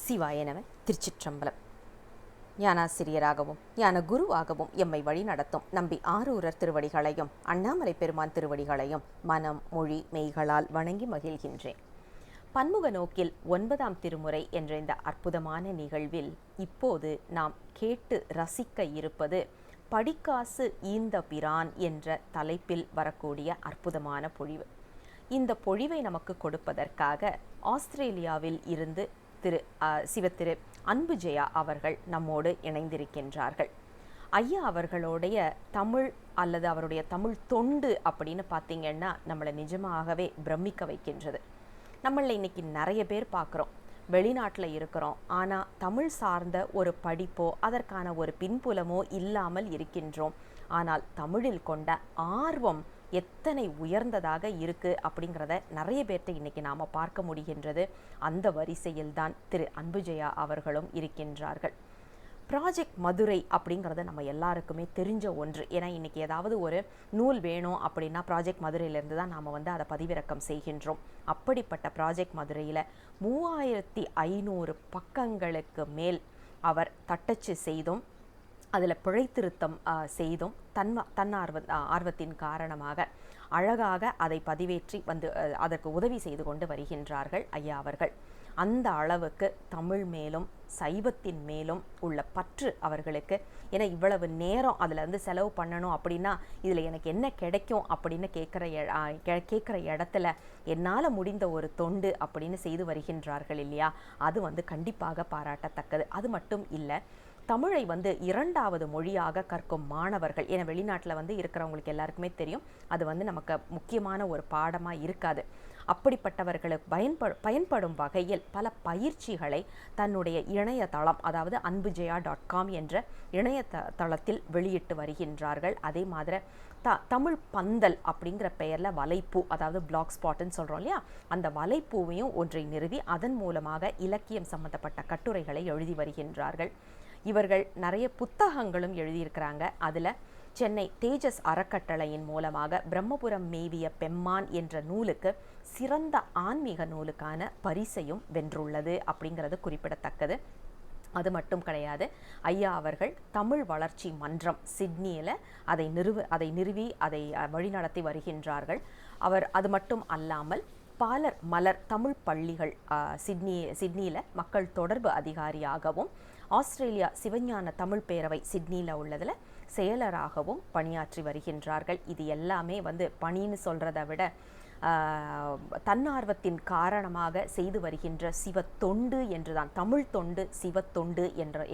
சிவாய நம. திருச்சிற்றம்பலம். ஞானாசிரியராகவும் ஞான குருவாகவும் எம்மை வழி நடத்தும் நம்பி ஆரூரர் திருவடிகளையும் அண்ணாமலை பெருமான் திருவடிகளையும் மனம் மொழி மெய்களால் வணங்கி மகிழ்கின்றேன். பன்முக நோக்கில் 9ஆம் திருமுறை என்ற இந்த அற்புதமான நிகழ்வில் இப்போது நாம் கேட்டு ரசிக்க இருப்பது படிக்காசு ஈந்த பிரான் என்ற தலைப்பில் வரக்கூடிய அற்புதமான பொழிவு. இந்த பொழிவை நமக்கு கொடுப்பதற்காக ஆஸ்திரேலியாவில் இருந்து சிவத்திரு அன்புஜெயா அவர்கள் நம்மோடு இணைந்திருக்கின்றார்கள். ஐயா அவர்களுடைய தமிழ் அல்லது அவருடைய தமிழ் தொண்டு அப்படின்னு பார்த்தீங்கன்னா நம்மளை நிஜமாகவே பிரமிக்க வைக்கின்றது. நம்மள இன்னைக்கு நிறைய பேர் பார்க்குறோம், வெளிநாட்டில் இருக்கிறோம், ஆனால் தமிழ் சார்ந்த ஒரு படிப்போ அதற்கான ஒரு பின்புலமோ இல்லாமல் இருக்கின்றோம். ஆனால் தமிழில் கொண்ட ஆர்வம் எத்தனை உயர்ந்ததாக இருக்குது அப்படிங்கிறத நிறைய பேர்கிட்ட இன்றைக்கி நாம் பார்க்க முடிகின்றது. அந்த வரிசையில்தான் திரு அன்புஜெயா அவர்களும் இருக்கின்றார்கள். ப்ராஜெக்ட் மதுரை அப்படிங்கிறத நம்ம எல்லாருக்குமே தெரிஞ்ச ஒன்று. ஏன்னா இன்றைக்கி ஏதாவது ஒரு நூல் வேணும் அப்படின்னா ப்ராஜெக்ட் மதுரையிலேருந்து தான் நாம் அதை பதிவிறக்கம் செய்கின்றோம். அப்படிப்பட்ட ப்ராஜெக்ட் மதுரையில் 3500 பக்கங்களுக்கு மேல் அவர் தட்டச்சு செய்தும் அதில் பிழை திருத்தம் செய்தும் ஆர்வத்தின் காரணமாக அழகாக அதை பதிவேற்றி அதற்கு உதவி செய்து கொண்டு வருகின்றார்கள் ஐயா அவர்கள். அந்த அளவுக்கு தமிழ் மேலும் சைவத்தின் மேலும் உள்ள பற்று அவர்களுக்கு. ஏன்னா இவ்வளவு நேரம் அதில் செலவு பண்ணணும் அப்படின்னா இதில் எனக்கு என்ன கிடைக்கும் அப்படின்னு கேட்குற இடத்துல என்னால் முடிந்த ஒரு தொண்டு அப்படின்னு செய்து வருகின்றார்கள் இல்லையா, அது கண்டிப்பாக பாராட்டத்தக்கது. அது மட்டும் இல்லை, தமிழை 2வது மொழியாக கற்கும் மாணவர்கள், ஏன்னா வெளிநாட்டில் இருக்கிறவங்களுக்கு எல்லாருக்குமே தெரியும் அது நமக்கு முக்கியமான ஒரு பாடமாக இருக்காது. அப்படிப்பட்டவர்களுக்கு பயன்படும் வகையில் பல பயிற்சிகளை தன்னுடைய இணையதளம், அதாவது anbujeya.com என்ற இணையதளத்தில் வெளியிட்டு வருகின்றார்கள். அதே மாதிரி தமிழ் பந்தல் அப்படிங்கிற பெயரில் வலைப்பூ, அதாவது பிளாக் ஸ்பாட்னு சொல்கிறோம் இல்லையா, அந்த வலைப்பூவையும் ஒன்றை நிறுவி அதன் மூலமாக இலக்கியம் சம்பந்தப்பட்ட கட்டுரைகளை எழுதி வருகின்றார்கள். இவர்கள் நிறைய புத்தகங்களும் எழுதியிருக்கிறாங்க. அதில் சென்னை தேஜஸ் அறக்கட்டளையின் மூலமாக பிரம்மபுரம் மேவிய பெம்மான் என்ற நூலுக்கு சிறந்த ஆன்மீக நூலுக்கான பரிசையும் வென்றுள்ளது அப்படிங்கிறது குறிப்பிடத்தக்கது. அது மட்டும் கிடையாது, ஐயா அவர்கள் தமிழ் வளர்ச்சி மன்றம் சிட்னியில் அதை நிறுவி அதை வழிநடத்தி வருகின்றார்கள். அவர் அது மட்டும் அல்லாமல் மலர் தமிழ் பள்ளிகள் சிட்னியில் மக்கள் தொடர்பு அதிகாரியாகவும், ஆஸ்திரேலியா சிவஞான தமிழ் பேரவை சிட்னியில் உள்ளதில் செயலராகவும் பணியாற்றி வருகின்றார்கள். இது எல்லாமே பணின்னு சொல்கிறத விட தன்னார்வத்தின் காரணமாக செய்து வருகின்ற சிவ தொண்டு என்றுதான், தமிழ் தொண்டு சிவ தொண்டு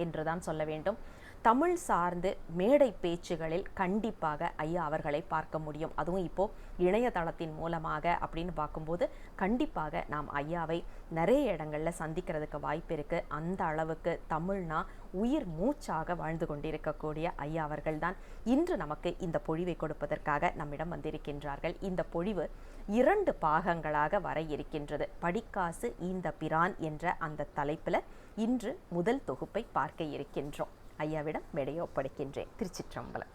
என்றுதான் சொல்ல வேண்டும். தமிழ் சார்ந்து மேடை பேச்சுகளில் கண்டிப்பாக ஐயா அவர்களை பார்க்க முடியும். அதுவும் இப்போது இணையதளத்தின் மூலமாக அப்படின்னு பார்க்கும்போது கண்டிப்பாக நாம் ஐயாவை நிறைய இடங்களில் சந்திக்கிறதுக்கு வாய்ப்பு இருக்குது. அந்த அளவுக்கு தமிழ்னா உயிர் மூச்சாக வாழ்ந்து கொண்டிருக்கக்கூடிய ஐயா அவர்கள்தான் இன்று நமக்கு இந்த பொழிவை கொடுப்பதற்காக நம்மிடம் வந்திருக்கின்றார்கள். இந்த பொழிவு 2 பாகங்களாக வர இருக்கின்றது. படிக்காசு ஈந்த பிரான் என்ற அந்த தலைப்பில் இன்று முதல் தொகுப்பை பார்க்க இருக்கின்றோம். ஐயாவிடம் மேடையை ஒப்படைக்கின்றேன். திருச்சிற்றம்பலம்.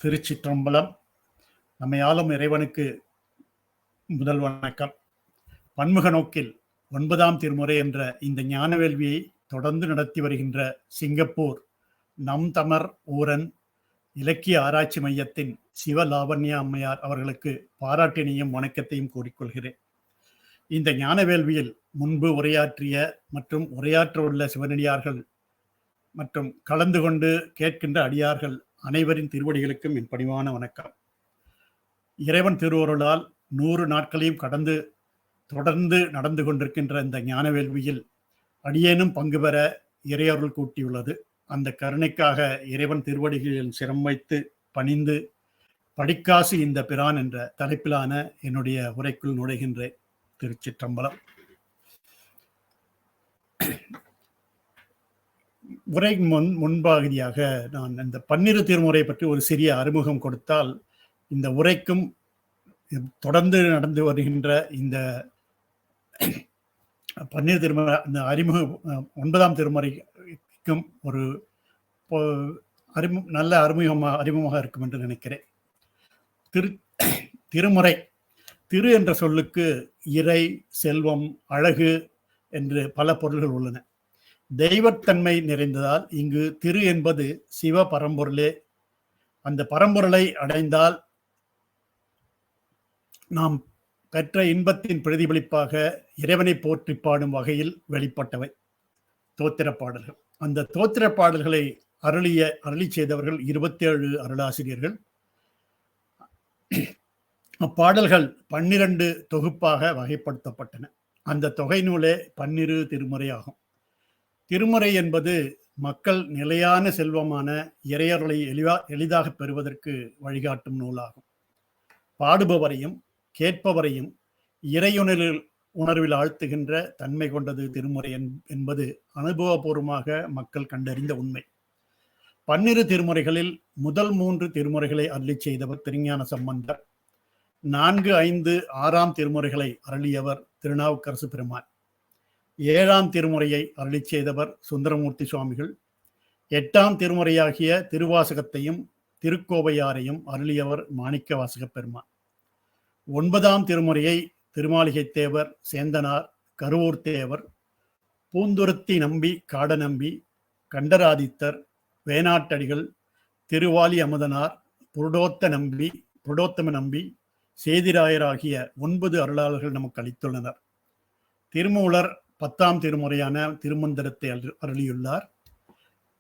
திருச்சிற்றம்பலம். நம்மையாளும் இறைவனுக்கு முதல் வணக்கம். பன்முக நோக்கில் 9ஆம் திருமுறை என்ற இந்த ஞான வேள்வியை தொடர்ந்து நடத்தி வருகின்ற சிங்கப்பூர் நம் தமர் ஊரன் இலக்கிய ஆராய்ச்சி மையத்தின் சிவலாவண்யா அம்மையார் அவர்களுக்கு பாராட்டினையும் வணக்கத்தையும் கூறிக்கொள்கிறேன். இந்த ஞான வேள்வியில் முன்பு உரையாற்றிய மற்றும் உரையாற்ற உள்ள சிவனடியார்கள் மற்றும் கலந்து கொண்டு கேட்கின்ற அடியார்கள் அனைவரின் திருவடிகளுக்கும் என் பணிவான வணக்கம். இறைவன் திருவருளால் 100 நாட்களையும் கடந்து தொடர்ந்து நடந்து கொண்டிருக்கின்ற இந்த ஞான வேள்வியில் அடியேனும் பங்கு பெற இறையருள் கூட்டியுள்ளது. அந்த கருணைக்காக இறைவன் திருவடிகளில் சிரம் வைத்து பணிந்து படிக்காசு இந்த பிரான் என்ற தலைப்பிலான என்னுடைய உரைக்குள் நுழைகின்றேன். திருச்சிற்றம்பலம். உரை முன்பகுதியாக நான் இந்த 12 திருமுறை பற்றி ஒரு சிறிய அறிமுகம் கொடுத்தால், இந்த உரைக்கும் தொடர்ந்து நடந்து வருகின்ற இந்த 12 திருமுறை, இந்த அறிமுகம் 9ஆம் திருமுறைக்கும் ஒரு நல்ல அறிமுகமாக இருக்கும் என்று நினைக்கிறேன். திருமுறை, திரு என்ற சொல்லுக்கு இறை, செல்வம், அழகு, என்று பல பொருள்கள் உள்ளன. தெய்வத்தன்மை நிறைந்ததால் இங்கு திரு என்பது சிவ பரம்பொருளே. அந்த பரம்பொருளை அடைந்தால் நாம் பெற்ற இன்பத்தின் பிரதிபலிப்பாக இறைவனை போற்றி பாடும் வகையில் வெளிப்பட்டவை தோத்திர பாடல்கள். அந்த தோத்திர பாடல்களை அருளி செய்தவர்கள் 27 அருளாசிரியர்கள். அப்பாடல்கள் 12 தொகுப்பாக வகைப்படுத்தப்பட்டன. அந்த தொகை நூலே 12 திருமுறை ஆகும். திருமுறை என்பது மக்கள் நிலையான செல்வமான இறையருளை எளிதாக பெறுவதற்கு வழிகாட்டும் நூலாகும். பாடுபவரையும் கேட்பவரையும் உணர்வில் ஆழ்த்துகின்ற தன்மை கொண்டது திருமுறை என்பது அனுபவபூர்வமாக மக்கள் கண்டறிந்த உண்மை. 12 திருமுறைகளில் முதல் 3 திருமுறைகளை அருளி செய்தவர் திருஞான சம்பந்தர். 4, 5, 6ஆம் திருமுறைகளை அருளியவர் திருநாவுக்கரசு பெருமான். 7ஆம் திருமுறையை அருளி செய்தவர் சுந்தரமூர்த்தி சுவாமிகள். 8ஆம் திருமுறையாகிய திருவாசகத்தையும் திருக்கோவையாரையும் அருளியவர் மாணிக்க வாசக பெருமான். 9ஆம் திருமுறையை திருமாளிகை தேவர், சேந்தனார், கருவூர் தேவர், பூந்துருத்தி நம்பி, காடநம்பி, கண்டராதித்தர், வேணாட்டடிகள், திருவாலி அமுதனார், புருடோத்தம நம்பி, சேதிராயர் ஆகிய 9 அருளாளர்கள் நமக்கு அளித்துள்ளனர். திருமூலர் 10ஆம் திருமுறையான திருமந்திரத்தை அருளியுள்ளார்.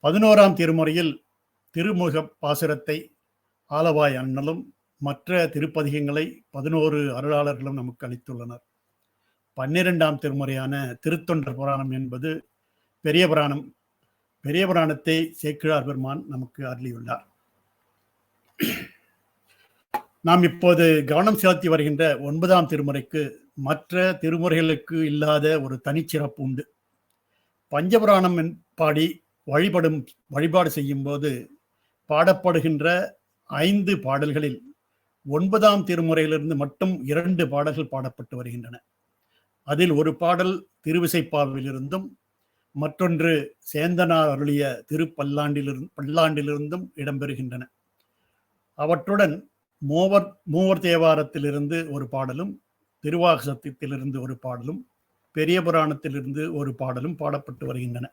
11ஆம் திருமுறையில் திருமுக பாசுரத்தை ஆலவாய் அண்ணலும் மற்ற திருப்பதிகங்களை 11 அருளாளர்களும் நமக்கு அளித்துள்ளனர். 12ஆம் திருமுறையான திருத்தொண்டர் புராணம் என்பது பெரிய புராணம். பெரிய புராணத்தை சேக்கிழார் பெருமான் நமக்கு அருளியுள்ளார். நாம் இப்போது கவனம் செலுத்தி வருகின்ற 9ஆம் திருமுறைக்கு மற்ற திருமுறைகளுக்கு இல்லாத ஒரு தனிச்சிறப்பு உண்டு. பஞ்சபுராணம் பாடி வழிபாடு செய்யும் போது பாடப்படுகின்ற 5 பாடல்களில் 9ஆம் திருமுறையிலிருந்து மட்டும் 2 பாடல்கள் பாடப்பட்டு வருகின்றன. அதில் ஒரு பாடல் திருவிசைப்பாவிலிருந்தும் மற்றொன்று சேந்தனார் அருளிய பல்லாண்டிலிருந்தும் இடம்பெறுகின்றன. அவற்றுடன் மூவர் தேவாரத்திலிருந்து ஒரு பாடலும், திருவாசகத்திலிருந்து ஒரு பாடலும், பெரிய புராணத்திலிருந்து ஒரு பாடலும் பாடப்பட்டு வருகின்றன.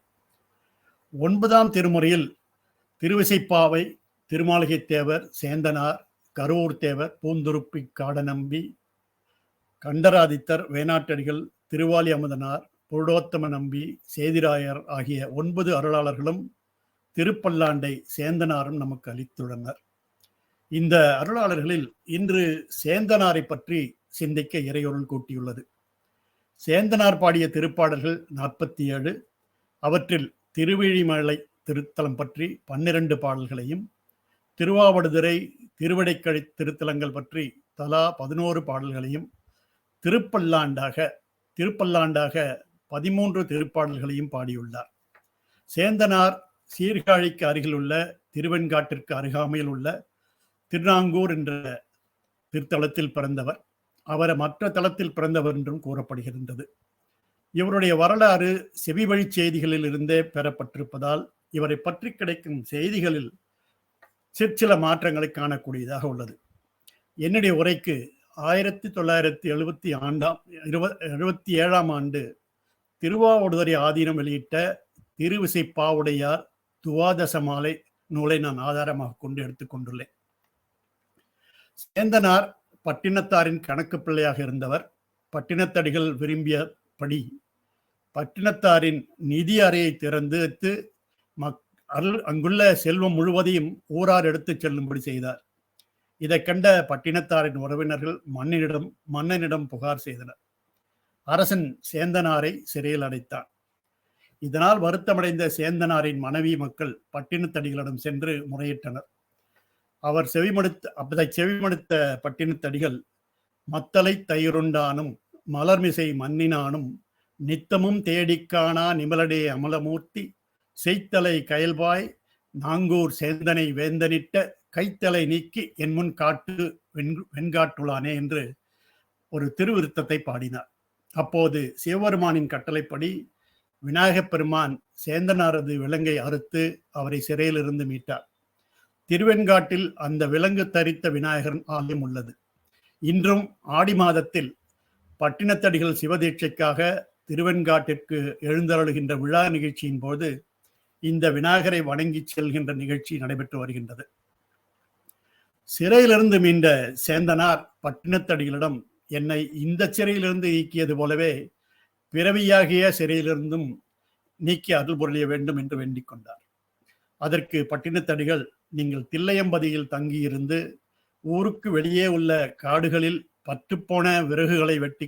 9ஆம் திருமுறையில் திருவிசைப்பாவை, திருமாளிகை தேவர், சேந்தனார், கருவூர் தேவர், பூந்துருப்பி காடநம்பி, கண்டராதித்தர், வேணாட்டடிகள், திருவாலி அமுதனார், புருடோத்தம நம்பி, சேதிராயர் ஆகிய 9 அருளாளர்களும் திருப்பல்லாண்டை சேந்தனாரும் நமக்கு அளித்துள்ளனர். இந்த அருளாளர்களில் இன்று சேந்தனாரை பற்றி சிந்திக்க இறையொருள் கூட்டியுள்ளது. சேந்தனார் பாடிய திருப்பாடல்கள் 47. அவற்றில் திருவிழிமலை திருத்தலம் பற்றி 12 பாடல்களையும், திருவாவடுதுறை, திருவிடைக்கழி திருத்தலங்கள் பற்றி தலா 11 பாடல்களையும், திருப்பல்லாண்டாக 13 திருப்பாடல்களையும் பாடியுள்ளார். சேந்தனார் சீர்காழிக்கு அருகில் உள்ள திருவெண்காட்டிற்கு அருகாமையில் உள்ள திருநாங்கூர் என்ற திருத்தலத்தில் பிறந்தவர். அவர் மற்ற தலத்தில் பிறந்தவர் என்றும் கூறப்படுகின்றது. இவருடைய வரலாறு செவிவழி செய்திகளில் இருந்தே பெறப்பட்டிருப்பதால் இவரை பற்றி கிடைக்கும் செய்திகளில் சிற்சில மாற்றங்களை காணக்கூடியதாக உள்ளது. என்னுடைய உரைக்கு 1977ஆம் ஆண்டு திருவாவடுதுறை ஆதீனம் வெளியிட்ட திருவிசைப்பாவுடையார் துவாதச மாலை நூலை நான் ஆதாரமாக கொண்டு எடுத்துக்கொண்டுள்ளேன். சேந்தனார் பட்டினத்தாரின் கணக்கு பிள்ளையாக இருந்தவர். பட்டினத்தடிகள் விரும்பியபடி பட்டினத்தாரின் நிதி அறையை திறந்து அங்குள்ள செல்வம் முழுவதையும் ஊரார் எடுத்துச் செல்லும்படி செய்தார். இதை கண்ட பட்டினத்தாரின் உறவினர்கள் மன்னனிடம் புகார் செய்தனர். அரசன் சேந்தனாரை சிறையில் அடைத்தான். இதனால் வருத்தமடைந்த சேந்தனாரின் மனைவி மக்கள் பட்டினத்தடிகளிடம் சென்று முறையிட்டனர். அவர் செவிமடுத்த பட்டினத்தடிகள் மத்தலை தயிருண்டானும் மலர்மிசை மன்னினானும் நித்தமும் தேடிக்கானா நிமலடே அமலமூர்த்தி செய்த்தலை கயல்வாய் நாங்கூர் சேந்தனை வேந்தனிட்ட கைத்தலை நீக்கி என் முன் காட்டு வெண்காட்டுளானே என்று ஒரு திருவிருத்தத்தை பாடினார். அப்போது சிவபெருமானின் கட்டளைப்படி விநாயகப் பெருமான் சேந்தனாரது விலங்கை அறுத்து அவரை சிறையிலிருந்து மீட்டார். திருவெண்காட்டில் அந்த விலங்கு தரித்த விநாயகர் ஆலயம் உள்ளது. இன்றும் ஆடி மாதத்தில் பட்டினத்தடிகள் சிவதீட்சைக்காக திருவெண்காட்டிற்கு எழுந்தருளுகின்ற விழா நிகழ்ச்சியின் போது இந்த விநாயகரை வணங்கி செல்கின்ற நிகழ்ச்சி நடைபெற்று வருகின்றது. சிறையிலிருந்து மீண்ட சேந்தனார் பட்டினத்தடிகளிடம் என்னை இந்த சிறையிலிருந்து நீக்கியது போலவே பிறவியாகிய சிறையிலிருந்தும் நீக்கி அருள் புரிய வேண்டும் என்று வேண்டிக் கொண்டார். அதற்கு பட்டினத்தடிகள், நீங்கள் தில்லையம்பதியில் தங்கியிருந்து ஊருக்கு வெளியே உள்ள காடுகளில் பற்றுப்போன விறகுகளை வெட்டி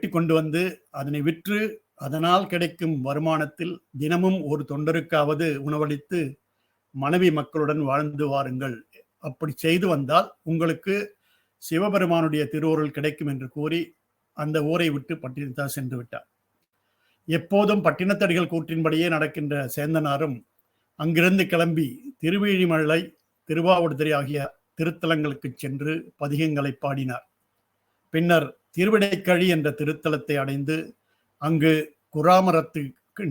கொண்டு வந்து அதனை விற்று அதனால் கிடைக்கும் வருமானத்தில் தினமும் ஒரு தொண்டருக்காவது உணவளித்து மனைவி மக்களுடன் வாழ்ந்து வாருங்கள். அப்படி செய்து வந்தால் உங்களுக்கு சிவபெருமானுடைய திருவருள் கிடைக்கும் என்று கூறி அந்த ஊரை விட்டு பட்டினத்தார் சென்று விட்டார். எப்போதும் பட்டினத்தடிகள் கூற்றின்படியே நடக்கின்ற சேந்தனாரும் அங்கிருந்து கிளம்பி திருவேழிமலை, திருவாவடுதுறை ஆகிய திருத்தலங்களுக்கு சென்று பதிகங்களை பாடினார். பின்னர் திருவிடைக்கழி என்ற திருத்தலத்தை அடைந்து அங்கு குராமரத்து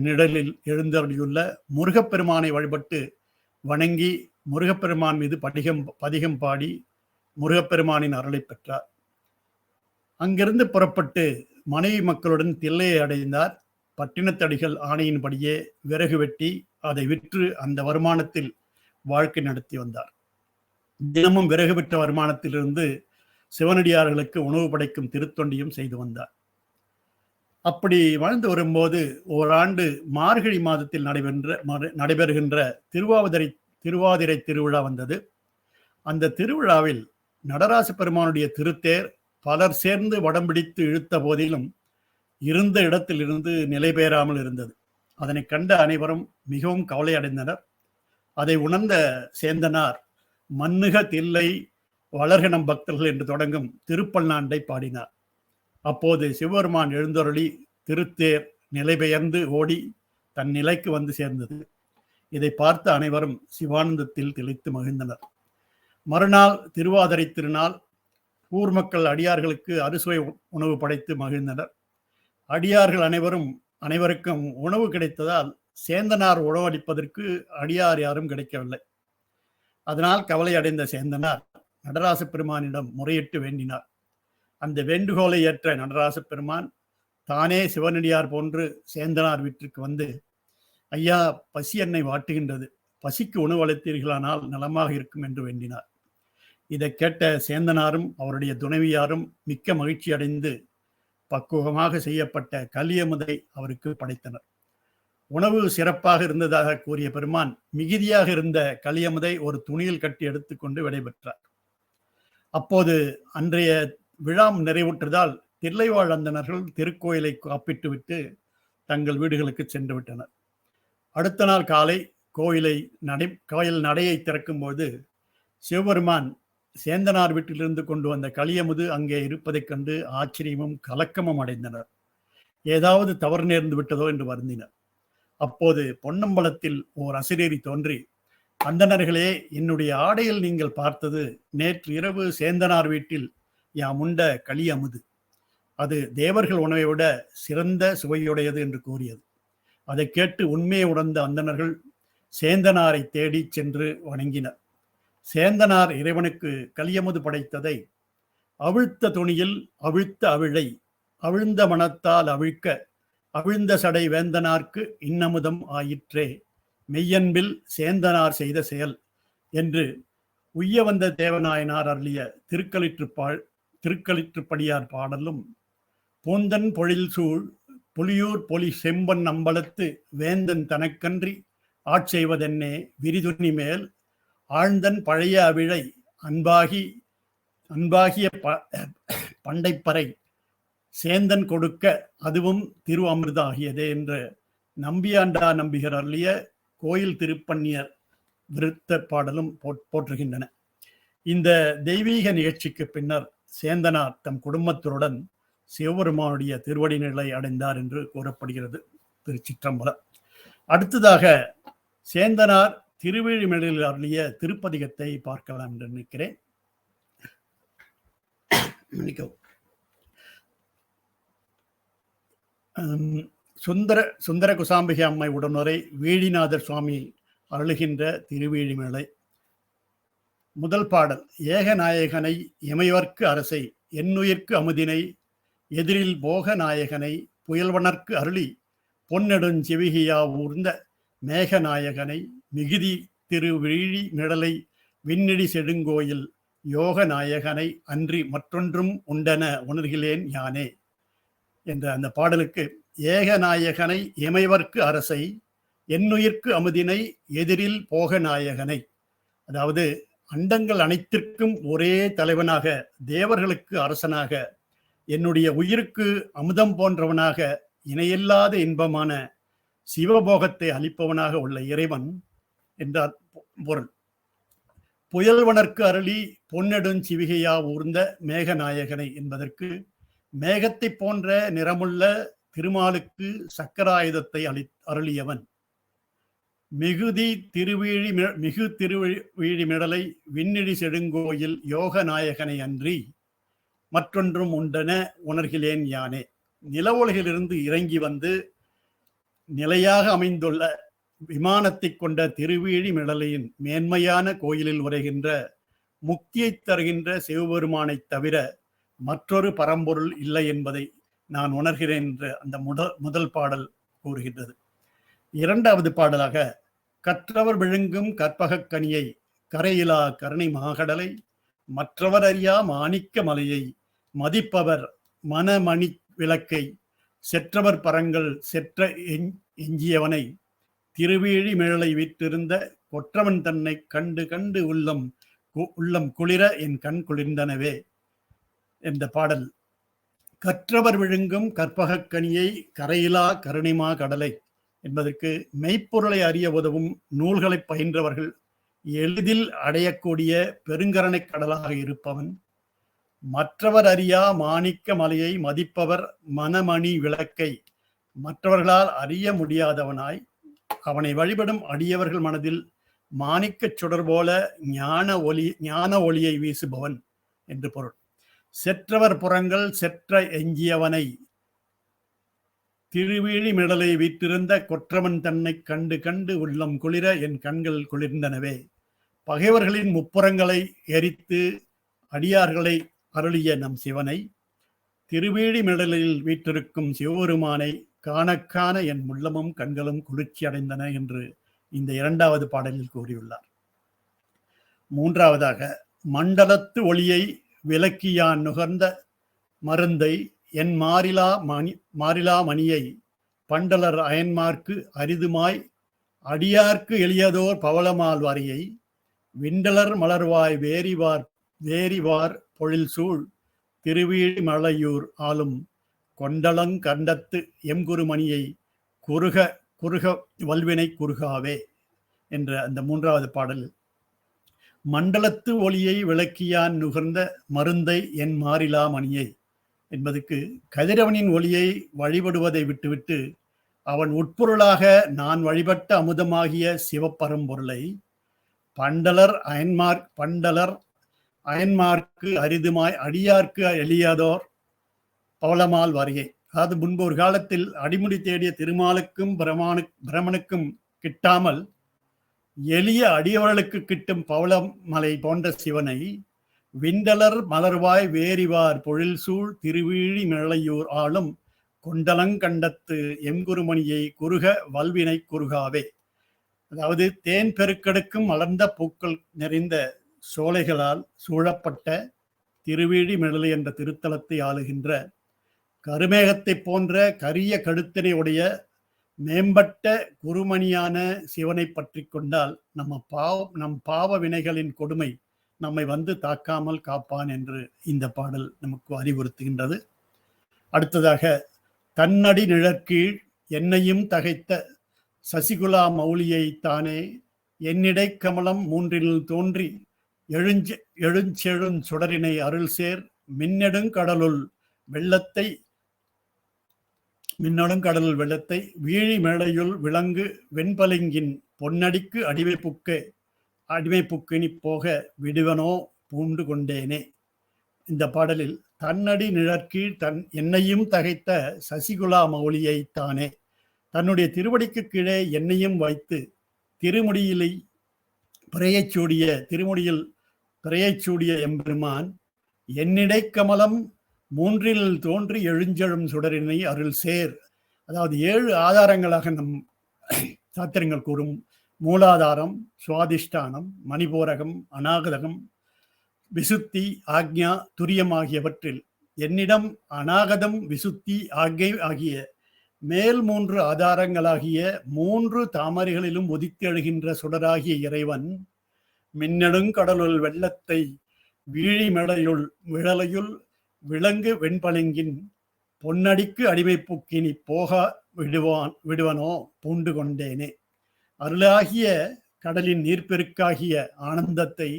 நிழலில் எழுந்தருளியுள்ள முருகப்பெருமானை வழிபட்டு வணங்கி முருகப்பெருமான் மீது பதிகம் பாடி முருகப்பெருமானின் அருளை பெற்றார். அங்கிருந்து புறப்பட்டு மனைவி மக்களுடன் தில்லையை அடைந்தார். பட்டினத்தடிகள் ஆணையின்படியே விறகு வெட்டி அதை விற்று அந்த வருமானத்தில் வாழ்க்கை நடத்தி வந்தார். தினமும் விறகு விற்ற வருமானத்திலிருந்து சிவனடியார்களுக்கு உணவு படைக்கும் திருத்தொண்டியும் செய்து வந்தார். அப்படி வாழ்ந்து வரும்போது ஓராண்டு மார்கழி மாதத்தில் நடைபெறுகின்ற திருவாதிரை திருவிழா வந்தது. அந்த திருவிழாவில் நடராச பெருமானுடைய திருத்தேர் பலர் சேர்ந்து வடம் பிடித்து இழுத்த போதிலும் இருந்த இடத்திலிருந்து நிலை பெறாமல் இருந்தது. அதனை கண்ட அனைவரும் மிகவும் கவலை அடைந்தனர். அதை உணர்ந்த சேந்தனார் மன்னுக தில்லை வளர்கணம் பக்தர்கள் என்று தொடங்கும் திருப்பல்லாண்டை பாடினார். அப்போது சிவபெருமான் எழுந்தருளி திருத்தேர் நிலை பெயர்ந்து ஓடி தன் நிலைக்கு வந்து சேர்ந்தது. இதை பார்த்த அனைவரும் சிவானந்தத்தில் திளைத்து மகிழ்ந்தனர். மறுநாள் திருவாதிரை திருநாள். ஊர் மக்கள் அடியார்களுக்கு அறுசுவை உணவு படைத்து மகிழ்ந்தனர். அடியார்கள் அனைவருக்கும் உணவு கிடைத்ததால் சேந்தனார் உணவளிப்பதற்கு அடியார் யாரும் கிடைக்கவில்லை. அதனால் கவலை அடைந்த சேந்தனார் நடராச பெருமானிடம் முறையிட்டு வேண்டினார். அந்த வேண்டுகோளை ஏற்ற நடராச பெருமான் தானே சிவனடியார் போன்று சேந்தனார் வீட்டிற்கு வந்து, ஐயா, பசி என்னை வாட்டுகின்றது, பசிக்கு உணவு அளித்தீர்களானால் நலமாக இருக்கும் என்று வேண்டினார். இதை கேட்ட சேந்தனாரும் அவருடைய துணைவியாரும் மிக்க மகிழ்ச்சி அடைந்து பக்குவமாக செய்யப்பட்ட கலியமுதை அவருக்கு படைத்தனர். உணவு சிறப்பாக இருந்ததாக கூறிய பெருமான் மிகுதியாக இருந்த கலியமுதை ஒரு துணியில் கட்டி எடுத்துக்கொண்டு விடைபெற்றார். அப்போது அன்றைய விழா நிறைவுற்றதால் தில்லைவாழ் அந்தணர்கள் திருக்கோயிலை காப்பிட்டு விட்டு தங்கள் வீடுகளுக்கு சென்று விட்டனர். அடுத்த நாள் காலை கோயில் நடையை திறக்கும்போது சிவபெருமான் சேந்தனார் வீட்டிலிருந்து கொண்டு வந்த களியமுது அங்கே இருப்பதைக் கண்டு ஆச்சரியமும் கலக்கமும் அடைந்தனர். ஏதாவது தவறு நேர்ந்து விட்டதோ என்று வருந்தினர். அப்போது பொன்னம்பலத்தில் ஓர் அசிரேரி தோன்றி, அந்தணர்களே, என்னுடைய ஆடையில் நீங்கள் பார்த்தது நேற்று இரவு சேந்தனார் வீட்டில் யாம் உண்ட களியமுது. அது தேவர்கள் உணவை விட சிறந்த சுவையுடையது என்று கூறியது. அதை கேட்டு உண்மையை உணர்ந்த அந்தணர்கள் சேந்தனாரை தேடி சென்று வணங்கினர். சேந்தனார் இறைவனுக்கு கலியமுது படைத்ததை அவிழ்த்த துணியில் அவிழ்த்த அவிழை அவிழ்ந்த மனத்தால் அவிழ்ந்த சடை வேந்தனார்க்கு இன்னமுதம் ஆயிற்றே, மெய்யன்பில் சேந்தனார் செய்த செயல் என்று உய்ய வந்த தேவநாயனார் அருளிய திருக்களிற்றுப்படியார் பாடலும், பூந்தன் பொழில் சூழ் புலியூர் பொலி செம்பன் அம்பலத்து வேந்தன் தனக்கன்றி ஆட்செய்வதென்னே விரிதுணி மேல் ஆழ்ந்தன் பழைய அவிழை அன்பாகிய பண்டைப்பறை சேந்தன் கொடுக்க அதுவும் திரு அமிர்த ஆகியதே என்ற நம்பியாண்டா நம்பிகர் அருளிய கோயில் திருப்பண்ணியர் விருத்த பாடலும் போற்றுகின்றன. இந்த தெய்வீக நிகழ்ச்சிக்கு பின்னர் சேந்தனார் தம் குடும்பத்துடன் சிவபெருமானுடைய திருவடி நிலை அடைந்தார் என்று கூறப்படுகிறது. திருச்சிற்றம்பலம். அடுத்ததாக சேந்தனார் திருவேழிமலையில் அருளிய திருப்பதிகத்தை பார்க்கலாம் என்று நினைக்கிறேன். சுந்தர குசாம்பிகை அம்மை உடனுரை வேழிநாதர் சுவாமி அருளுகின்ற திருவேழிமலை. முதல் பாடல். ஏகநாயகனை எமையவர்க்கு அரசை என்னுயிர்க்கு அமுதினை எதிரில் போக நாயகனை புயல்வனர்க்கு அருளி பொன்னெடுஞ்சிவிகியா ஊர்ந்த மேகநாயகனை மிகுதி திருவிழி நிழலை விண்ணிடி செடுங்கோயில் யோக நாயகனை அன்றி மற்றொன்றும் உண்டென உணர்கிலேன் யானே என்ற அந்த பாடலுக்கு ஏகநாயகனை இமைவர்க்கு அரசை என்னுயிர்க்கு அமுதினை எதிரில் போக நாயகனை, அதாவது அண்டங்கள் அனைத்திற்கும் ஒரே தலைவனாக, தேவர்களுக்கு அரசனாக, என்னுடைய உயிருக்கு அமுதம் போன்றவனாக, இணையில்லாத இன்பமான சிவபோகத்தை அளிப்பவனாக உள்ள இறைவன் என்றார் பொருள். புயல்வனர்க்கு அருளி பொன்னெடுஞ்சிவிகையா ஊர்ந்த மேகநாயகனை என்பதற்கு மேகத்தை போன்ற நிறமுள்ள திருமாலுக்கு சக்கராயுதத்தை அருளியவன், மிகு திருவீழி மிடலை விண்ணிடி செடுங்கோயில் யோக நாயகனை அன்றி மற்றொன்றும் உண்டென உணர்கிலேன் யானே. நில உலகிலிருந்து இறங்கி வந்து நிலையாக அமைந்துள்ள விமானத்தை கொண்ட திருவீழி மிடலையின் மேன்மையான கோயிலில் உரைகின்ற முக்தியை தருகின்ற சிவபெருமானை தவிர மற்றொரு பரம்பொருள் இல்லை என்பதை நான் உணர்கிறேன் என்று அந்த முதல் பாடல் கூறுகின்றது. இரண்டாவது பாடலாக கற்றவர் விழுங்கும் கற்பகக் கனியை கரையிலா கருணை மாகடலை மற்றவர் அறியா மாணிக்க மலையை மதிப்பவர் மனமணி விளக்கை செற்றவர் பரங்கள் செற்ற எஞ்சியவனை திருவீழி மிழலை வீற்றிருந்த கொற்றவன் தன்னை கண்டு கண்டு உள்ளம் குளிர என் கண் குளிர்ந்தனவே என்ற பாடல். கற்றவர் விழுங்கும் கற்பகக் கனியை கரையிலா கருணைமா கடலை என்பதற்கு மெய்ப்பொருளை அறிய உதவும் நூல்களை பயின்றவர்கள் எளிதில் அடையக்கூடிய பெருங்கரணை கடலாக இருப்பவன், மற்றவர் அறியா மாணிக்க மலையை மதிப்பவர் மனமணி விளக்கை மற்றவர்களால் அறிய முடியாதவனாய் அவனை வழிபடும் அடியவர்கள் மனதில் மாணிக்கச் சுடர் போல ஞான ஒளியை வீசுபவன் என்று பொருள். செற்றவர் புறங்கள் செற்ற எஞ்சியவனை திருவீழி மிடலை வீற்றிருந்த கொற்றவன் தன்னை கண்டு கண்டு உள்ளம் குளிர என் கண்கள் குளிர்ந்தனவே. பகைவர்களின் முப்புறங்களை எரித்து அடியார்களை அருளிய நம் சிவனை, திருவீழி மிடலில் வீற்றிருக்கும் சிவபெருமானை காண காண என் உள்ளமும் கண்களும் குளிர்ச்சி அடைந்தன என்று இந்த இரண்டாவது பாடலில் கூறியுள்ளார். மூன்றாவதாக மண்டலத்து ஒளியை விளக்கியான் நுகர்ந்த மருந்தை என் மாறிலா மணியை பண்டலர் அயன்மார்க்கு அரிதுமாய் அடியார்க்கு எளியதோர் பவளமால் வாரியை விண்டலர் மலர்வாய் வேரிவார் பொழில் சூழ் திருவீழி மலையூர் ஆளும் கொண்டலங் கண்டத்து எம்குருமணியை குறுக குறுக வல்வினை குறுகாவே என்ற அந்த மூன்றாவது பாடல் மண்டலத்து ஒளியை விளக்கியான் நுகர்ந்த மருந்தை என் மாறிலா மணியை என்பதற்கு கதிரவனின் ஒளியை வழிபடுவதை விட்டுவிட்டு அவன் உட்பொருளாக நான் வழிபட்ட அமுதமாகிய சிவப்பரம்பொருளை பண்டலர் அயன்மார்க்கு அரிதுமாய் அடியார்க்கு எளியதோர் பவளமால் வாரியை, அதாவது முன்பு ஒரு காலத்தில் அடிமுடி தேடிய திருமாலுக்கும் பிரமனுக்கும் கிட்டாமல் எளிய அடியவர்களுக்கு கிட்டும் பவளமலை போன்ற சிவனை விண்டலர் மலர்வாய் வேரிவார் பொழில் சூழ் திருவீழி மிளையூர் ஆளும் கொண்டலங்கண்டத்து எம்குருமணியை குறுக வல்வினை குறுகாவே, அதாவது தேன் பெருக்கெடுக்கும் மலர்ந்த பூக்கள் நிறைந்த சோலைகளால் சூழப்பட்ட திருவீழி மிழலை என்ற திருத்தலத்தை ஆளுகின்ற கருமேகத்தை போன்ற கரிய கழுத்தினை உடைய மேம்பட்ட குருமணியான சிவனை பற்றி கொண்டால் நம் பாவ வினைகளின் கொடுமை நம்மை வந்து தாக்காமல் காப்பான் என்று இந்த பாடல் நமக்கு அறிவுறுத்துகின்றது. அடுத்ததாக தன்னடி நிழற்கீழ் என்னையும் தகைத்த சசிகுலா மௌலியை தானே என்னிடை கமலம் மூன்றில் தோன்றி எழுஞ்செழும் சுடரினை அருள் சேர் மின்னெடுங்கடலுள் வெள்ளத்தை வீழி மேளையுள் விளங்கு வெண்பலிங்கின் பொன்னடிக்கு அடிமைப்புக்கினி போக விடுவனோ பூண்டு கொண்டேனே. இந்த பாடலில் தன்னடி நிழற்கீழ் என்னையும் தகைத்த சசிகுலா மௌலியை தானே, தன்னுடைய திருவடிக்கு கீழே என்னையும் வைத்து திருமுடியில் பிறையைச் சூடிய எம்பெருமான் என்னிடை கமலம் மூன்றில் தோன்றி எழுஞ்செழும் சுடரினை அருள் சேர். அதாவது 7 ஆதாரங்களாக நம் சாத்திரங்கள் கூறும் மூலாதாரம், சுவாதிஷ்டானம், மணிபூரகம், அநாகதகம், விசுத்தி, ஆக்ஞா, துரியம் ஆகியவற்றில் என்னிடம் அநாகதம், விசுத்தி, ஆக்ஞை ஆகிய மேல் 3 ஆதாரங்களாகிய 3 தாமரைகளிலும் உதித்து எழுகின்ற சுடராகிய இறைவன் மின்னெடுங்கடலுள் வெள்ளத்தை வீழிமிழலையுள் விளங்கு வெண்பளிங்கின் பொன்னடிக்கு அடிமைப்புக்கினி போக விடுவனோ பூண்டு கொண்டேனே. அருளாகிய கடலின் நீர்ப்பெருக்காகிய ஆனந்தத்தை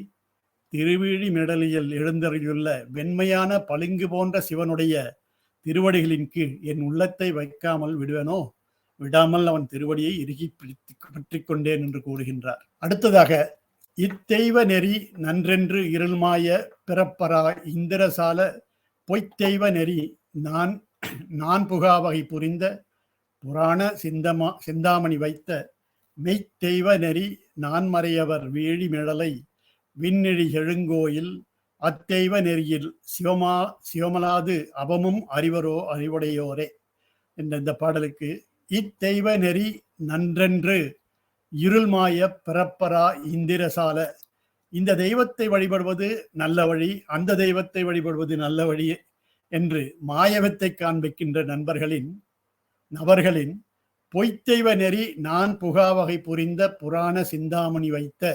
திருவிழி மிடலியில் எழுந்தருளியுள்ள வெண்மையான பளிங்கு போன்ற சிவனுடைய திருவடிகளின் கீழ் என் உள்ளத்தை வைக்காமல் விடுவனோ, விடாமல் அவன் திருவடியை இறுகி பற்றி கொண்டேன் என்று கூறுகின்றார். அடுத்ததாக, இத்தெய்வ நெறி நன்றென்று இருள்மாய பிறப்பரா இந்திரசால பொய்த்தெய்வ நெறி நான் புகாவகை புரிந்த புராண சிந்தாமணி வைத்த மெய்த்தெய்வ நெறி நான்மறையவர் வீழி மிழலை விண்ணிழி எழுங்கோயில் அத்தெய்வ நெறியில் சிவமலாது அவமும் அறிவரோ அறிவுடையோரே என்ற இந்த பாடலுக்கு இத்தெய்வ நெறி நன்றென்று இருள்மாய பிறப்பரா இந்திரசால, இந்த தெய்வத்தை வழிபடுவது நல்ல வழி, அந்த தெய்வத்தை வழிபடுவது நல்ல வழி என்று மாயவத்தை காண்பிக்கின்ற நபர்களின் பொய்த்தெய்வ நெறி நான் புகாவகை புரிந்த புராண சிந்தாமணி வைத்த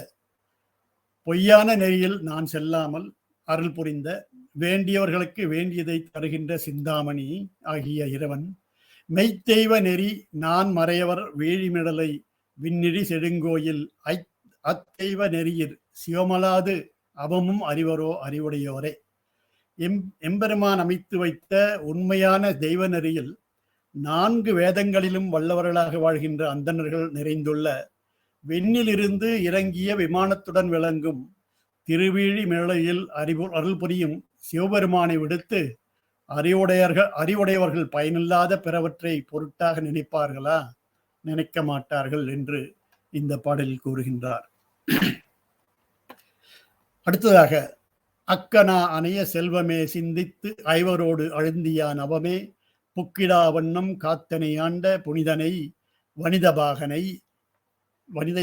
பொய்யான நெறியில் நான் செல்லாமல் அருள் புரிந்த வேண்டியவர்களுக்கு வேண்டியதை தருகின்ற சிந்தாமணி ஆகிய இறைவன் மெய்த்தெய்வ நெறி நான் மறையவர் வீழிமிடலை விண்ணிழி செடுங்கோயில் அத்தெய்வ நெறியில் சிவமலாது அவமும் அறிவரோ அறிவுடையோரே. எம்பெருமான் அமைத்து வைத்த உண்மையான தெய்வ நெறியில் 4 வேதங்களிலும் வல்லவர்களாக வாழ்கின்ற அந்தணர்கள் நிறைந்துள்ள விண்ணிலிருந்து இறங்கிய விமானத்துடன் விளங்கும் திருவீழி மிழலையில் அருள் புரியும் சிவபெருமானை விடுத்து அறிவுடையவர்கள் பயனில்லாத பிறவற்றை பொருட்டாக நினைப்பார்களா? நினைக்க மாட்டார்கள் என்று இந்த பாடலில் கூறுகின்றார். அடுத்ததாக, அக்கனா அணைய செல்வமே சிந்தித்து ஐவரோடு அழுந்தியான் அவமே புக்கிடா வண்ணம் காத்தனை ஆண்ட புனிதனை வனிதை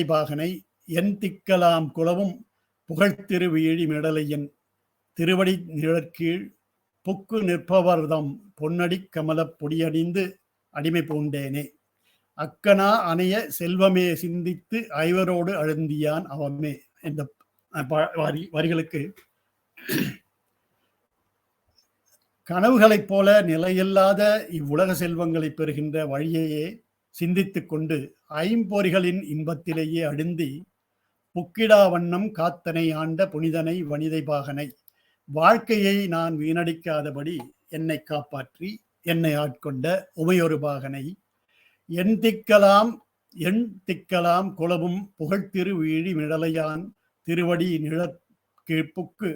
பாகனை என் திக்கலாம் குலவும் புகழ்த்திரு வீழி மிடலையின் திருவடி நிழற்கீழ் புக்கு நிற்பவர்தம் பொன்னடி கமலப் பொடியணிந்து அடிமை பூண்டேனே. அக்கனா அணைய செல்வமே சிந்தித்து ஐவரோடு அழுந்தியான் அவமே என்ற வரிகளுக்கு கனவுகளைப் போல நிலையில்லாத இவ்வுலக செல்வங்களை பெறுகின்ற வழியையே சிந்தித்து கொண்டு ஐம்பொறிகளின் இன்பத்திலேயே அழுந்தி புக்கிடா வண்ணம் காத்தனை ஆண்ட புனிதனை வனிதை பாகனை வாழ்க்கையை நான் வீணடிக்காதபடி என்னை காப்பாற்றி என்னை ஆட்கொண்ட உமையொரு பாகனை என் திக்கலாம் குலவும் புகழ்த்திரு வீழி மிழலையான் திருவடி நிழற்கீழ்ப்புக்கு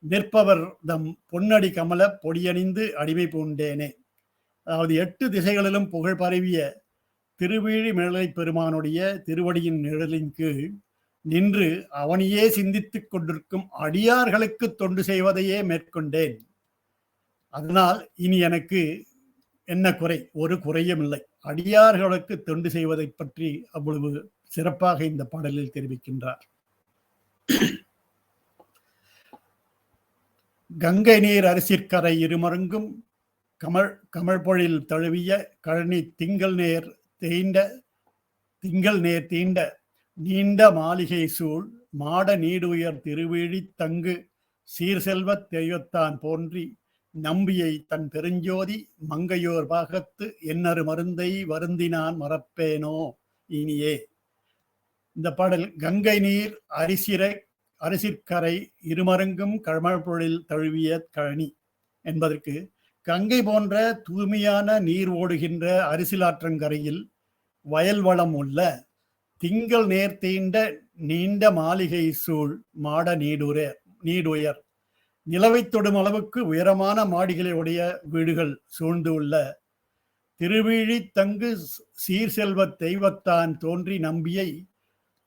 நிற்பவர் தம் பொன்னடி கமல பொடியணிந்து அடிமை பூண்டேனே. அதாவது 8 திசைகளிலும் புகழ் பரவிய திருவீழி மிழலை பெருமானுடைய திருவடியின் நிழலின் கீழ் நின்று அவனையே சிந்தித்துக் கொண்டிருக்கும் அடியார்களுக்கு தொண்டு செய்வதையே மேற்கொண்டேன். அதனால் இனி எனக்கு என்ன குறை? ஒரு குறையும் இல்லை. அடியார்களுக்கு தொண்டு செய்வதை பற்றி அவ்வளவு சிறப்பாக இந்த பாடலில் தெரிவிக்கின்றார். கங்கை நீர் அரிசிற்கரை இருமருங்கும் கமழ்பொழில் தழுவிய கழனி திங்கள் நேர் தீண்ட நீண்ட மாளிகை சூழ் மாட நீடுயர் திருவிழி தங்கு சீர்செல்வத் தெய்வத்தான் போன்றி நம்பியை தன் பெருஞ்சோதி மங்கையோர் பாகத்து என்னரு மருந்தை வருந்தினான் மறப்பேனோ இனியே. இந்த பாடல் கங்கை நீர் அரிசிற்கரை இருமருங்கும் கமழ்பொழில் தழுவிய கழனி என்பதற்கு கங்கை போன்ற தூய்மையான நீர் ஓடுகின்ற அரிசிலாற்றங்கரையில் வயல் வளம் உள்ள திங்கள் நேர் தீண்ட நீண்ட மாளிகை சூழ் மாட நீடுயர் நிலவை தொடும் அளவுக்கு உயரமான மாடிகளை உடைய வீடுகள் சூழ்ந்து உள்ள திருவிழி தங்கு சீர்செல்வ தெய்வத்தான் தோன்றி நம்பியை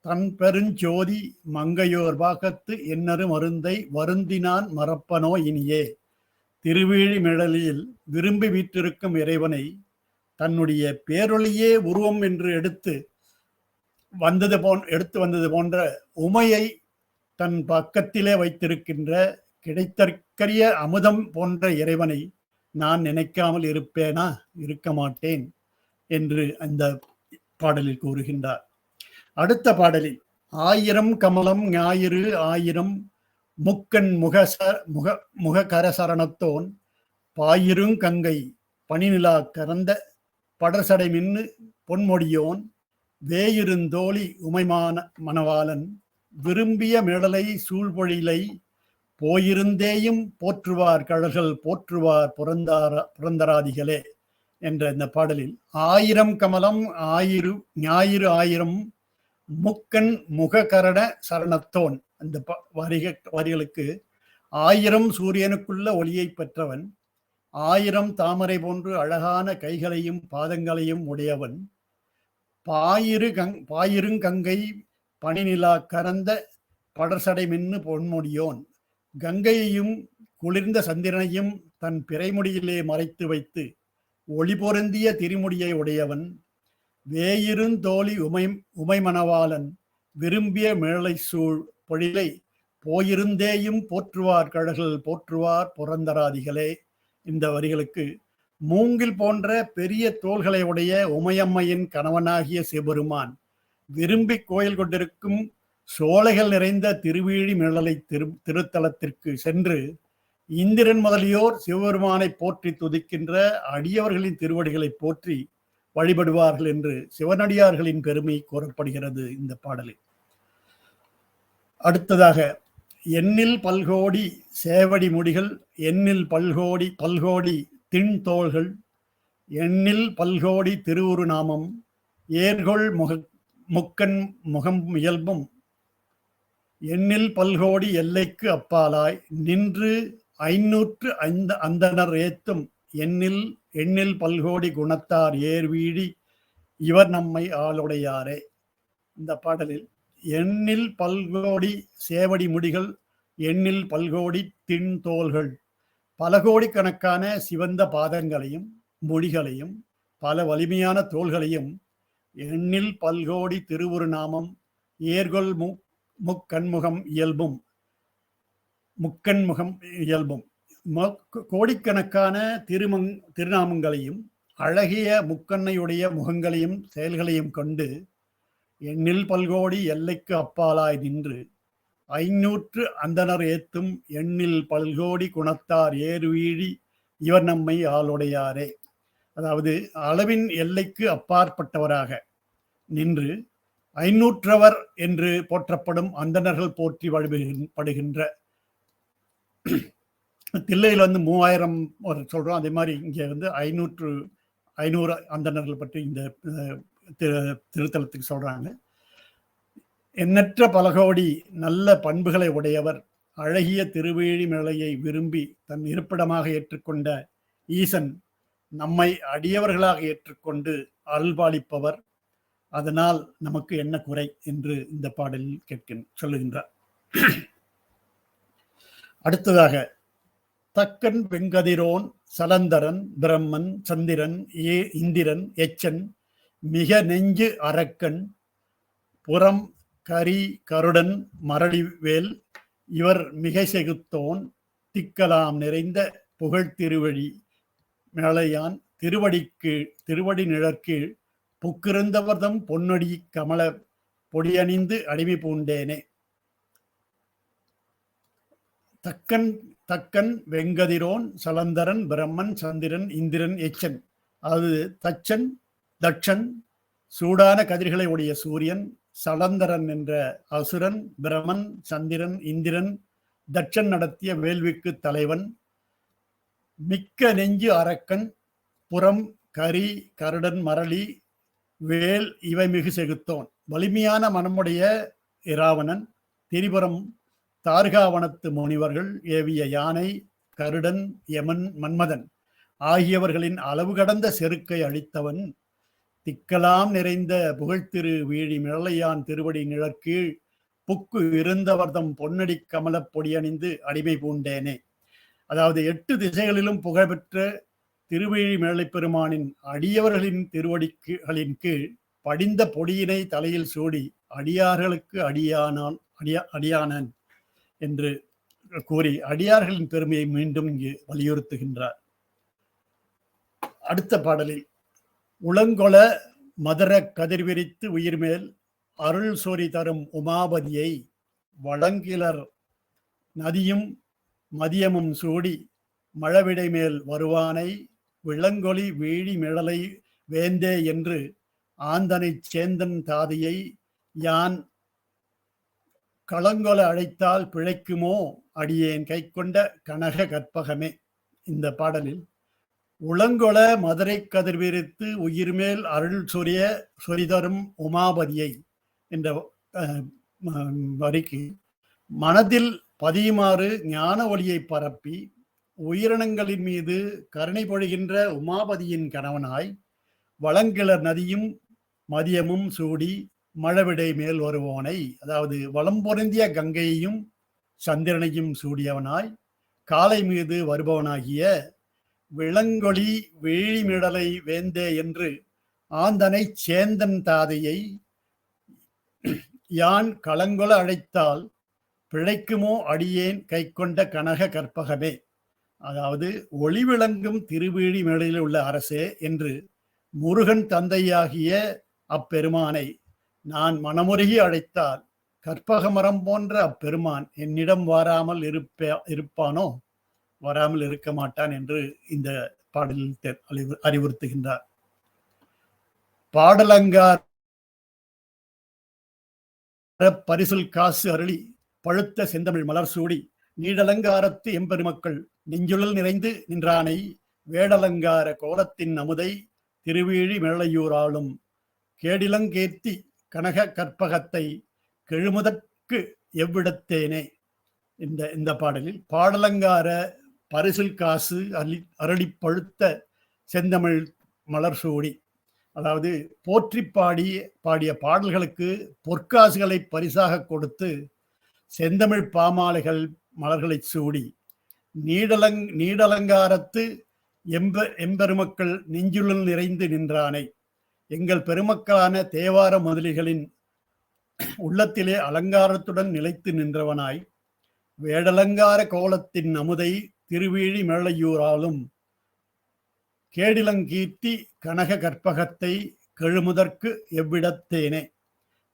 தன் பெருஞ்சோதி மங்கையோர் பாகத்து என்னரு மருந்தை வருந்தினான் மறப்பனோ இனியே. திருவேழிமிழலில் விரும்பி வீற்றிருக்கும் இறைவனை தன்னுடைய பேரொளியே உருவம் என்று எடுத்து வந்தது போன்ற உமையை தன் பக்கத்திலே வைத்திருக்கின்ற கிடைத்தற்கரிய அமுதம் போன்ற இறைவனை நான் நினைக்காமல் இருப்பேனா? இருக்க மாட்டேன் என்று அந்த பாடலில் கூறுகின்றார். அடுத்த பாடலில் ஆயிரம் கமலம் ஞாயிறு ஆயிரம் முக்கண் முககர சரணத்தோன் பாயிருங் கங்கை பனிநிலா கறந்த படர்சடை மின்னு பொன்மொழியோன் வேயிருந்தோழி உமைமான மணவாளன் விரும்பிய மிடலை சூழ்பொழிலை போயிருந்தேயும் போற்றுவார் கழல்கள் போற்றுவார் புரந்தராதிகளே என்ற இந்த பாடலில் ஆயிரம் கமலம் ஞாயிறு ஆயிரம் முக்கண் முககரண சரணத்தோன் அந்த வரிகளுக்கு ஆயிரம் சூரியனுக்குள்ள ஒளியை பெற்றவன், ஆயிரம் தாமரை போன்று அழகான கைகளையும் பாதங்களையும் உடையவன், பாயிருங்கங்கை பனிநிலா கறந்த படர்சடை மின்னு பொன்முடியோன், கங்கையையும் குளிர்ந்த சந்திரனையும் தன் பிறைமுடியிலே மறைத்து வைத்து ஒளி பொருந்திய திருமுடியை உடையவன், வேயிருந்தோழி உமைமணவாளன் விரும்பிய மேலை சூழ் பொழிலை போயிருந்தேயும் போற்றுவார் கழல்கள் போற்றுவார் புரந்தராதிகளே. இந்த வரிகளுக்கு மூங்கில் போன்ற பெரிய தோள்களை உடைய உமையம்மையின் கணவனாகிய சிவபெருமான் விரும்பி கோயில் கொண்டிருக்கும் சோலைகள் நிறைந்த திருவேழிமிழலை திருத்தலத்திற்கு சென்று இந்திரன் முதலியோர் சிவபெருமானை போற்றி துதிக்கின்ற அடியவர்களின் திருவடிகளை போற்றி வழிபடுவார்கள் என்று சிவனடியார்களின் பெருமை கூறப்படுகிறது இந்த பாடலில். அடுத்ததாக எண்ணில் பல்கோடி சேவடி முடிகள் எண்ணில் பல்கோடி திண்தோள்கள் எண்ணில் பல்கோடி திருவுரு நாமம் ஏர்கொள் முக்கண் முகம் இயல்பும் எண்ணில் பல்கோடி எல்லைக்கு அப்பாலாய் நின்று 505 அந்தனர் ஏத்தும் எண்ணில் பல்கோடி குணத்தார் ஏர்வீழி இவர் நம்மை ஆளுடையாரே. இந்த பாடலில் எண்ணில் பல்கோடி சேவடி முடிகள் எண்ணில் பல்கோடி திண்தோள்கள், பல கோடிக்கணக்கான சிவந்த பாதங்களையும் முடிகளையும் பல வலிமையான தோள்களையும் எண்ணில் பல்கோடி திருவுரு நாமம் ஏர்கொள் முக்கண்முகம் இயல்பும் கோடிக்கணக்கான திருநாமங்களையும் அழகிய முக்கண்ணையுடைய முகங்களையும் செயல்களையும் கொண்டு எண்ணில் பல்கோடி எல்லைக்கு அப்பாலாய் நின்று 500 அந்தனர் ஏத்தும் எண்ணில் பல்கோடி குணத்தார் ஏறுவீழி இவர் நம்மை ஆளுடையாரே. அதாவது அளவின் எல்லைக்கு அப்பாற்பட்டவராக நின்று 500வர் என்று போற்றப்படும் அந்தணர்கள் போற்றி வழிபடுகின்ற தில்லையில் 3000 சொல்றோம். அதே மாதிரி இங்கே 500 அந்தணர்கள் பற்றி இந்த திருத்தலத்துக்கு சொல்றாங்க. எண்ணற்ற பலகோடி நல்ல பண்புகளை உடையவர், அழகிய திருவேழிமிழலையை விரும்பி தன் இருப்பிடமாக ஏற்றுக்கொண்ட ஈசன் நம்மை அடியவர்களாக ஏற்றுக்கொண்டு அருள்பாலிப்பவர். அதனால் நமக்கு என்ன குறை என்று இந்த பாடலில் சொல்லுகின்றார். அடுத்ததாக தக்கன் வெங்கதிரோன் சலந்தரன் பிரம்மன் சந்திரன் இந்திரன் எச்சன் மிக நெஞ்சு அரக்கன் புறம் கரி கருடன் மரளிவேல் இவர் மிகை செகுத்தோன் திக்கலாம் நிறைந்த புகழ் திருவழி மேலையான் திருவடி நிழற்கீழ் புக்கிருந்தவர்தம் பொன்னடி கமல பொடியணிந்து அடிமை பூண்டேனே. தக்கன் வெங்கதிரோன் சலந்தரன் பிரம்மன் சந்திரன் இந்திரன் எச்சன், அதாவது தட்சன் சூடான கதிர்களை உடைய சூரியன், சலந்தரன் என்ற அசுரன், பிரமன் சந்திரன் இந்திரன் தட்சன் நடத்திய வேள்விக்கு தலைவன், மிக்க நெஞ்சு அரக்கன் புறம் கரி கருடன் மரளி வேல் இவை மிகு செகுத்தோன் வலிமையான மனமுடைய இராவணன், திரிபுரம் தார்காவனத்து முனிவர்கள் ஏவிய யானை, கருடன் யமன் மன்மதன் ஆகியவர்களின் அளவு கடந்த செருக்கை அழித்தவன், திக்கலாம் நிறைந்த புகழ்திரு வீழி மிழலையான் திருவடி நிழற்கீழ் புக்கு இருந்தவர்தம் பொன்னடி கமலப் பொடியணிந்து அடிமை பூண்டேனே. அதாவது 8 திசைகளிலும் புகழ்பெற்ற திருவேழிமேலை பெருமானின் அடியவர்களின் திருவடிகளின் கீழ் படிந்த பொடியினை தலையில் சூடி அடியார்களுக்கு அடியானன் என்று கூறி அடியார்களின் பெருமையை மீண்டும் இங்கு வலியுறுத்துகின்றார். அடுத்த பாடலில் உளங்கொள மதுர கதிர்விரித்து உயிர்மேல் அருள் சொரி தரும் உமாபதியை வளங்கிலர் நதியும் மதியமும் சூடி மழவிடை மேல் வருவானை விளங்கொளி வீழி மிழலை வேந்தே என்று ஆந்தனை சேந்தன் தாதியை யான் களங்கொல அழைத்தால் பிழைக்குமோ அடியேன் கை கொண்ட கனக கற்பகமே. இந்த பாடலில் உளங்கொள மதுரை கதிர்விரித்து உயிர்மேல் அருள் சொரிதரும் உமாபதியை என்ற வரிக்கு மனதில் பதியுமாறு ஞான ஒளியை பரப்பி உயிரினங்களின் மீது கருணை பொழிகின்ற உமாபதியின் கணவனாய் வளங்கிளர் நதியும் மதியமும் சூடி மழவிடை மேல் வருவோனை, அதாவது வளம் பொருந்திய கங்கையையும் சந்திரனையும் சூடியவனாய் காலை மீது வருபவனாகிய விளங்கொளி வேழிமிடலை வேந்தே என்று ஆந்தனை சேந்தன் தாதையை யான் களங்கொல அழைத்தால் பிழைக்குமோ அடியேன் கை கொண்ட கனக கற்பகமே. அதாவது ஒளி விளங்கும் திருவேழி மேடையில் உள்ள அரசே என்று முருகன் தந்தையாகிய அப்பெருமானை நான் மனமுருகி அழைத்தால் கற்பக மரம் போன்ற அப்பெருமான் என்னிடம் வராமல் இருப்பானோ, வராமல் இருக்க மாட்டான் என்று இந்த பாடலில் அறிவுறுத்துகின்றார். பாடலங்கார பரிசுல் காசு அருளி பழுத்த செந்தமிழ் மலர் சூடி நீடலங்காரத்து எம்பெருமக்கள் நெஞ்சுழல் நிறைந்து நின்றானை வேடலங்கார கோலத்தின் அமுதை திருவேழி மேளையூராளும் கேடிலங்கேத்தி கனக கற்பகத்தை கெழுமுதற்கு எவ்விடத்தேனே. இந்த பாடலில் பாடலங்கார பரிசில் காசு அருளி பழுத்த செந்தமிழ் மலர் சூடி, அதாவது போற்றி பாடிய பாடல்களுக்கு பொற்காசுகளை பரிசாக கொடுத்து செந்தமிழ் பாமாலைகள் மலர்களை சூடி நீடலங்காரத்து எம்பெருமக்கள் நெஞ்சுள்ளல் நிறைந்து நின்றானை, எங்கள் பெருமக்களான தேவார முதலிகளின் உள்ளத்திலே அலங்காரத்துடன் நிலைத்து நின்றவனாய் வேடலங்கார கோலத்தின் அமுதை திருவேழி மேளையூராலும் கேடிலங்கீர்த்தி கனக கற்பகத்தை கெழுமுதற்கு எவ்விடத்தேனே.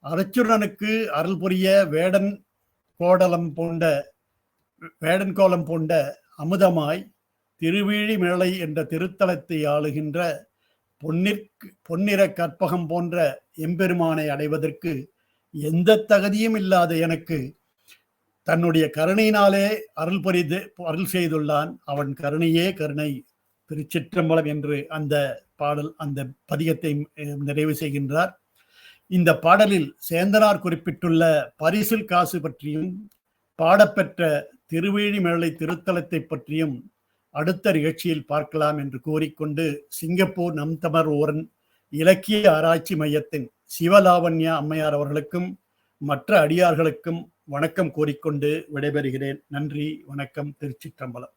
அரச்சுரனுக்கு அருள் புரிய வேடன் கோலம் போன்ற அமுதமாய் திருவேழி மேளை என்ற திருத்தலத்தை ஆளுகின்ற பொன்னிற கற்பகம் போன்ற எம்பெருமானை அடைவதற்கு எந்த தகுதியும் இல்லாத எனக்கு தன்னுடைய கருணையினாலே அருள் செய்துள்ளான். அவன் கருணையே கருணை. திருச்சிற்றம்பலம் என்று அந்த பதிகத்தை நிறைவு செய்கின்றார். இந்த பாடலில் சேந்தனார் குறிப்பிட்டுள்ள பரிசில் காசு பற்றியும் பாடப்பெற்ற திருவேழி மேளை திருத்தலத்தை பற்றியும் அடுத்த நிகழ்ச்சியில் பார்க்கலாம் என்று கூறிக்கொண்டு சிங்கப்பூர் நம் தமிழ் ஓரன் இலக்கிய ஆராய்ச்சி மையத்தின் சிவலாவண்யா அம்மையார் அவர்களுக்கும் மற்ற அடியார்களுக்கும் வணக்கம் கூறிக்கொண்டு விடைபெறுகிறேன். நன்றி, வணக்கம். திருச்சிற்றம்பலம்.